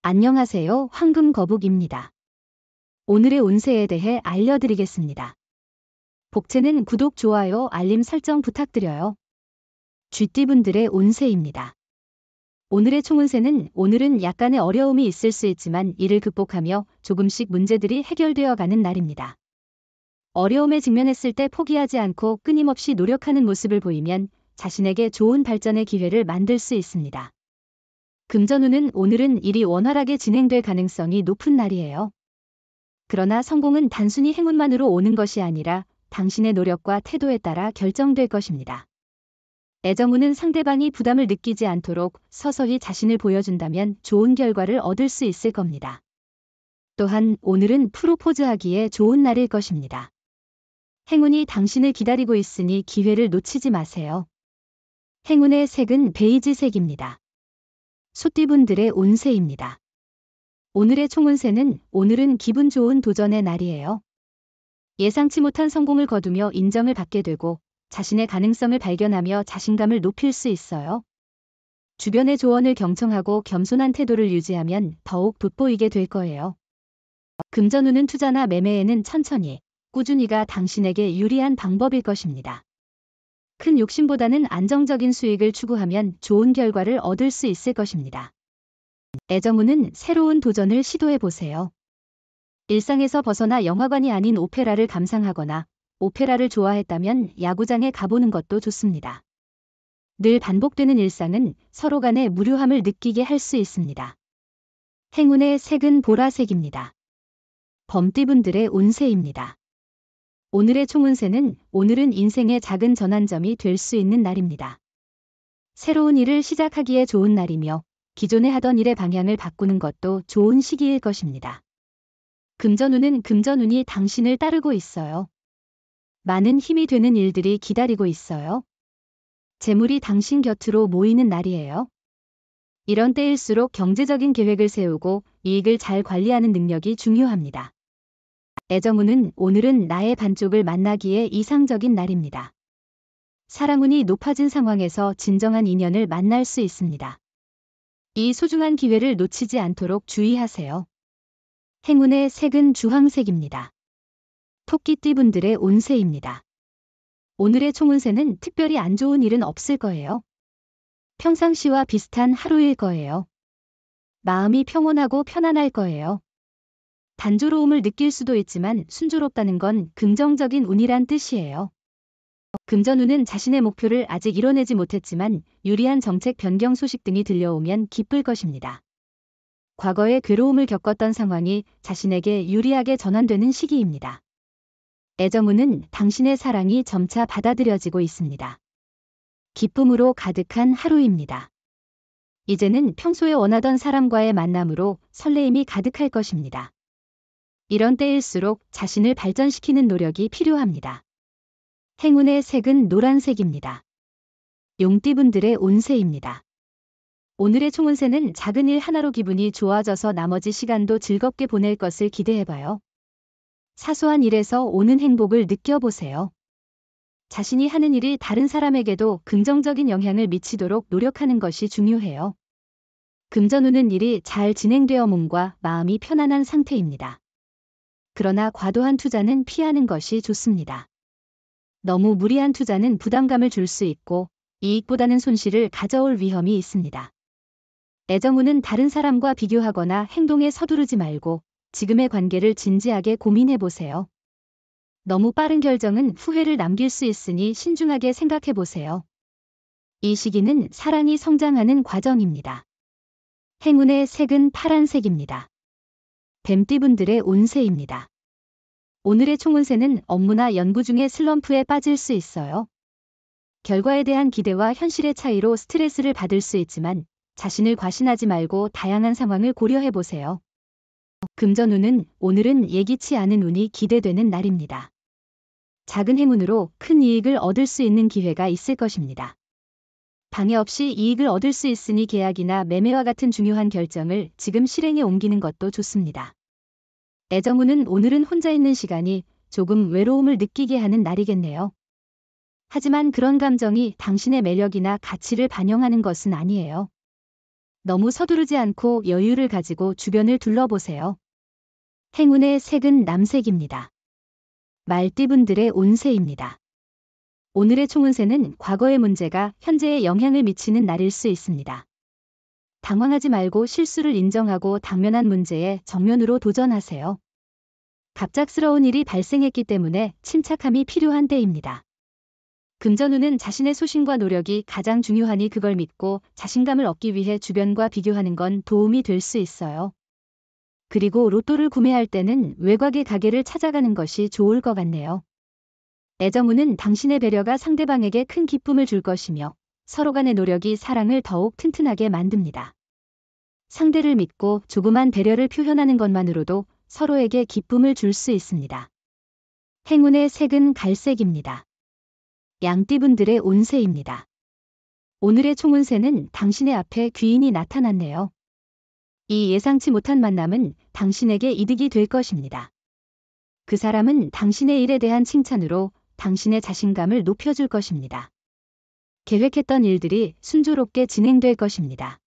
안녕하세요. 황금거북입니다. 오늘의 운세에 대해 알려드리겠습니다. 복채는 구독, 좋아요, 알림 설정 부탁드려요. 쥐띠분들의 운세입니다. 오늘의 총운세는 오늘은 약간의 어려움이 있을 수 있지만 이를 극복하며 조금씩 문제들이 해결되어 가는 날입니다. 어려움에 직면했을 때 포기하지 않고 끊임없이 노력하는 모습을 보이면 자신에게 좋은 발전의 기회를 만들 수 있습니다. 금전운은 오늘은 일이 원활하게 진행될 가능성이 높은 날이에요. 그러나 성공은 단순히 행운만으로 오는 것이 아니라 당신의 노력과 태도에 따라 결정될 것입니다. 애정운은 상대방이 부담을 느끼지 않도록 서서히 자신을 보여준다면 좋은 결과를 얻을 수 있을 겁니다. 또한 오늘은 프로포즈하기에 좋은 날일 것입니다. 행운이 당신을 기다리고 있으니 기회를 놓치지 마세요. 행운의 색은 베이지색입니다. 소띠분들의 운세입니다. 오늘의 총운세는 오늘은 기분 좋은 도전의 날이에요. 예상치 못한 성공을 거두며 인정을 받게 되고 자신의 가능성을 발견하며 자신감을 높일 수 있어요. 주변의 조언을 경청하고 겸손한 태도를 유지하면 더욱 돋보이게 될 거예요. 금전운은 투자나 매매에는 천천히, 꾸준히가 당신에게 유리한 방법일 것입니다. 큰 욕심보다는 안정적인 수익을 추구하면 좋은 결과를 얻을 수 있을 것입니다. 애정운은 새로운 도전을 시도해보세요. 일상에서 벗어나 영화관이 아닌 오페라를 감상하거나 오페라를 좋아했다면 야구장에 가보는 것도 좋습니다. 늘 반복되는 일상은 서로 간의 무료함을 느끼게 할 수 있습니다. 행운의 색은 보라색입니다. 범띠분들의 운세입니다. 오늘의 총운세는 오늘은 인생의 작은 전환점이 될 수 있는 날입니다. 새로운 일을 시작하기에 좋은 날이며 기존에 하던 일의 방향을 바꾸는 것도 좋은 시기일 것입니다. 금전운은 금전운이 당신을 따르고 있어요. 많은 힘이 되는 일들이 기다리고 있어요. 재물이 당신 곁으로 모이는 날이에요. 이런 때일수록 경제적인 계획을 세우고 이익을 잘 관리하는 능력이 중요합니다. 애정운은 오늘은 나의 반쪽을 만나기에 이상적인 날입니다. 사랑운이 높아진 상황에서 진정한 인연을 만날 수 있습니다. 이 소중한 기회를 놓치지 않도록 주의하세요. 행운의 색은 주황색입니다. 토끼띠분들의 운세입니다. 오늘의 총운세는 특별히 안 좋은 일은 없을 거예요. 평상시와 비슷한 하루일 거예요. 마음이 평온하고 편안할 거예요. 단조로움을 느낄 수도 있지만 순조롭다는 건 긍정적인 운이란 뜻이에요. 금전운은 자신의 목표를 아직 이뤄내지 못했지만 유리한 정책 변경 소식 등이 들려오면 기쁠 것입니다. 과거에 괴로움을 겪었던 상황이 자신에게 유리하게 전환되는 시기입니다. 애정운은 당신의 사랑이 점차 받아들여지고 있습니다. 기쁨으로 가득한 하루입니다. 이제는 평소에 원하던 사람과의 만남으로 설레임이 가득할 것입니다. 이런 때일수록 자신을 발전시키는 노력이 필요합니다. 행운의 색은 노란색입니다. 용띠분들의 운세입니다. 오늘의 총운세는 작은 일 하나로 기분이 좋아져서 나머지 시간도 즐겁게 보낼 것을 기대해봐요. 사소한 일에서 오는 행복을 느껴보세요. 자신이 하는 일이 다른 사람에게도 긍정적인 영향을 미치도록 노력하는 것이 중요해요. 금전운은 일이 잘 진행되어 몸과 마음이 편안한 상태입니다. 그러나 과도한 투자는 피하는 것이 좋습니다. 너무 무리한 투자는 부담감을 줄 수 있고 이익보다는 손실을 가져올 위험이 있습니다. 애정운은 다른 사람과 비교하거나 행동에 서두르지 말고 지금의 관계를 진지하게 고민해보세요. 너무 빠른 결정은 후회를 남길 수 있으니 신중하게 생각해보세요. 이 시기는 사랑이 성장하는 과정입니다. 행운의 색은 파란색입니다. 뱀띠분들의 운세입니다. 오늘의 총운세는 업무나 연구 중에 슬럼프에 빠질 수 있어요. 결과에 대한 기대와 현실의 차이로 스트레스를 받을 수 있지만 자신을 과신하지 말고 다양한 상황을 고려해보세요. 금전운은 오늘은 예기치 않은 운이 기대되는 날입니다. 작은 행운으로 큰 이익을 얻을 수 있는 기회가 있을 것입니다. 방해 없이 이익을 얻을 수 있으니 계약이나 매매와 같은 중요한 결정을 지금 실행에 옮기는 것도 좋습니다. 애정운은 오늘은 혼자 있는 시간이 조금 외로움을 느끼게 하는 날이겠네요. 하지만 그런 감정이 당신의 매력이나 가치를 반영하는 것은 아니에요. 너무 서두르지 않고 여유를 가지고 주변을 둘러보세요. 행운의 색은 남색입니다. 말띠분들의 운세입니다. 오늘의 총운세는 과거의 문제가 현재에 영향을 미치는 날일 수 있습니다. 당황하지 말고 실수를 인정하고 당면한 문제에 정면으로 도전하세요. 갑작스러운 일이 발생했기 때문에 침착함이 필요한 때입니다. 금전운은 자신의 소신과 노력이 가장 중요하니 그걸 믿고 자신감을 얻기 위해 주변과 비교하는 건 도움이 될 수 있어요. 그리고 로또를 구매할 때는 외곽의 가게를 찾아가는 것이 좋을 것 같네요. 애정운은 당신의 배려가 상대방에게 큰 기쁨을 줄 것이며 서로 간의 노력이 사랑을 더욱 튼튼하게 만듭니다. 상대를 믿고 조그만 배려를 표현하는 것만으로도 서로에게 기쁨을 줄 수 있습니다. 행운의 색은 갈색입니다. 양띠분들의 운세입니다. 오늘의 총운세는 당신의 앞에 귀인이 나타났네요. 이 예상치 못한 만남은 당신에게 이득이 될 것입니다. 그 사람은 당신의 일에 대한 칭찬으로 당신의 자신감을 높여줄 것입니다. 계획했던 일들이 순조롭게 진행될 것입니다.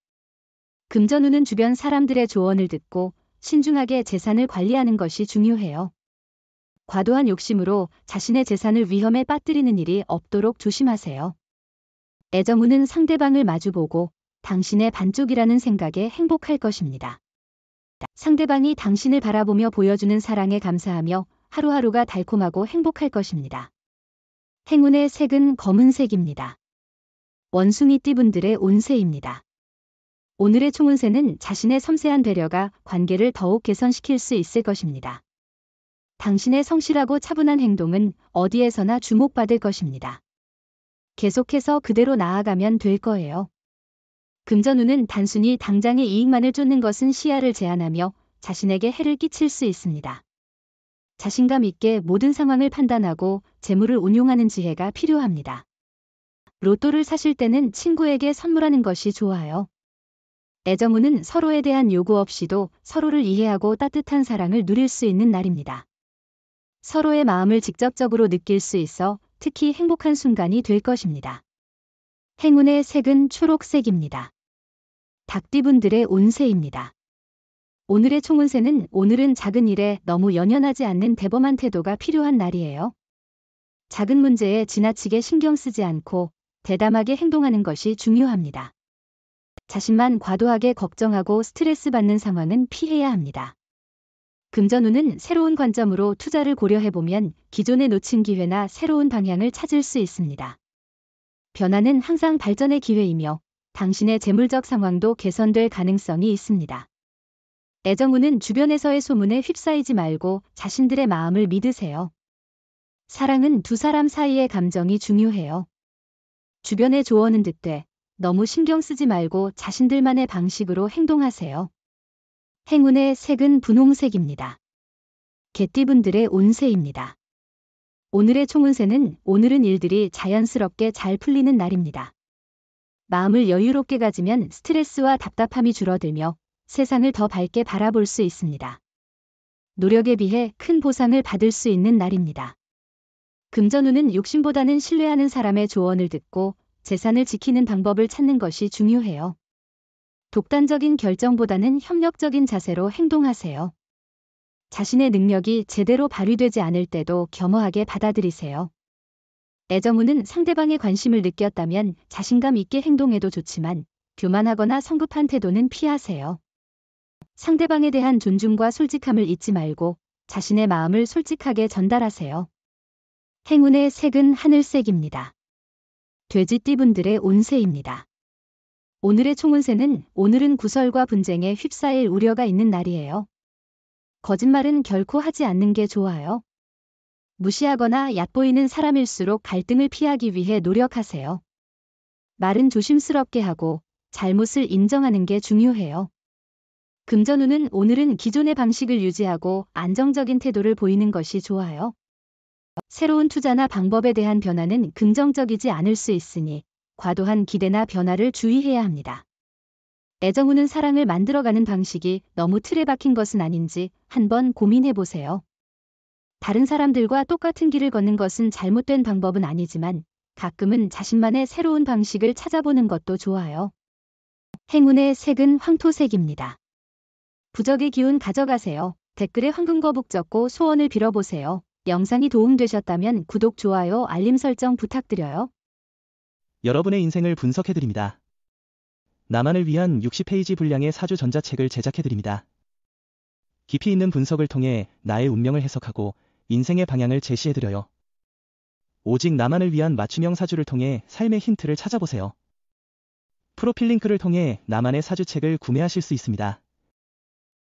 금전운은 주변 사람들의 조언을 듣고 신중하게 재산을 관리하는 것이 중요해요. 과도한 욕심으로 자신의 재산을 위험에 빠뜨리는 일이 없도록 조심하세요. 애정운은 상대방을 마주보고 당신의 반쪽이라는 생각에 행복할 것입니다. 상대방이 당신을 바라보며 보여주는 사랑에 감사하며 하루하루가 달콤하고 행복할 것입니다. 행운의 색은 검은색입니다. 원숭이띠분들의 운세입니다. 오늘의 총운세는 자신의 섬세한 배려가 관계를 더욱 개선시킬 수 있을 것입니다. 당신의 성실하고 차분한 행동은 어디에서나 주목받을 것입니다. 계속해서 그대로 나아가면 될 거예요. 금전운은 단순히 당장의 이익만을 쫓는 것은 시야를 제한하며 자신에게 해를 끼칠 수 있습니다. 자신감 있게 모든 상황을 판단하고 재물을 운용하는 지혜가 필요합니다. 로또를 사실 때는 친구에게 선물하는 것이 좋아요. 애정운은 서로에 대한 요구 없이도 서로를 이해하고 따뜻한 사랑을 누릴 수 있는 날입니다. 서로의 마음을 직접적으로 느낄 수 있어 특히 행복한 순간이 될 것입니다. 행운의 색은 초록색입니다. 닭띠분들의 운세입니다. 오늘의 총운세는 오늘은 작은 일에 너무 연연하지 않는 대범한 태도가 필요한 날이에요. 작은 문제에 지나치게 신경 쓰지 않고 대담하게 행동하는 것이 중요합니다. 자신만 과도하게 걱정하고 스트레스 받는 상황은 피해야 합니다. 금전운은 새로운 관점으로 투자를 고려해보면 기존에 놓친 기회나 새로운 방향을 찾을 수 있습니다. 변화는 항상 발전의 기회이며 당신의 재물적 상황도 개선될 가능성이 있습니다. 애정운은 주변에서의 소문에 휩싸이지 말고 자신들의 마음을 믿으세요. 사랑은 두 사람 사이의 감정이 중요해요. 주변의 조언은 듣되 너무 신경 쓰지 말고 자신들만의 방식으로 행동하세요. 행운의 색은 분홍색입니다. 개띠분들의 운세입니다. 오늘의 총운세는 오늘은 일들이 자연스럽게 잘 풀리는 날입니다. 마음을 여유롭게 가지면 스트레스와 답답함이 줄어들며 세상을 더 밝게 바라볼 수 있습니다. 노력에 비해 큰 보상을 받을 수 있는 날입니다. 금전운은 욕심보다는 신뢰하는 사람의 조언을 듣고 재산을 지키는 방법을 찾는 것이 중요해요. 독단적인 결정보다는 협력적인 자세로 행동하세요. 자신의 능력이 제대로 발휘되지 않을 때도 겸허하게 받아들이세요. 애정운은 상대방의 관심을 느꼈다면 자신감 있게 행동해도 좋지만 교만하거나 성급한 태도는 피하세요. 상대방에 대한 존중과 솔직함을 잊지 말고 자신의 마음을 솔직하게 전달하세요. 행운의 색은 하늘색입니다. 돼지띠분들의 운세입니다. 오늘의 총운세는 오늘은 구설과 분쟁에 휩싸일 우려가 있는 날이에요. 거짓말은 결코 하지 않는 게 좋아요. 무시하거나 얕보이는 사람일수록 갈등을 피하기 위해 노력하세요. 말은 조심스럽게 하고 잘못을 인정하는 게 중요해요. 금전운은 오늘은 기존의 방식을 유지하고 안정적인 태도를 보이는 것이 좋아요. 새로운 투자나 방법에 대한 변화는 긍정적이지 않을 수 있으니 과도한 기대나 변화를 주의해야 합니다. 애정운은 사랑을 만들어가는 방식이 너무 틀에 박힌 것은 아닌지 한번 고민해 보세요. 다른 사람들과 똑같은 길을 걷는 것은 잘못된 방법은 아니지만 가끔은 자신만의 새로운 방식을 찾아보는 것도 좋아요. 행운의 색은 황토색입니다. 부적의 기운 가져가세요. 댓글에 황금거북 적고 소원을 빌어보세요. 영상이 도움되셨다면 구독, 좋아요, 알림 설정 부탁드려요. 여러분의 인생을 분석해드립니다. 나만을 위한 60페이지 분량의 사주 전자책을 제작해드립니다. 깊이 있는 분석을 통해 나의 운명을 해석하고 인생의 방향을 제시해드려요. 오직 나만을 위한 맞춤형 사주를 통해 삶의 힌트를 찾아보세요. 프로필 링크를 통해 나만의 사주책을 구매하실 수 있습니다.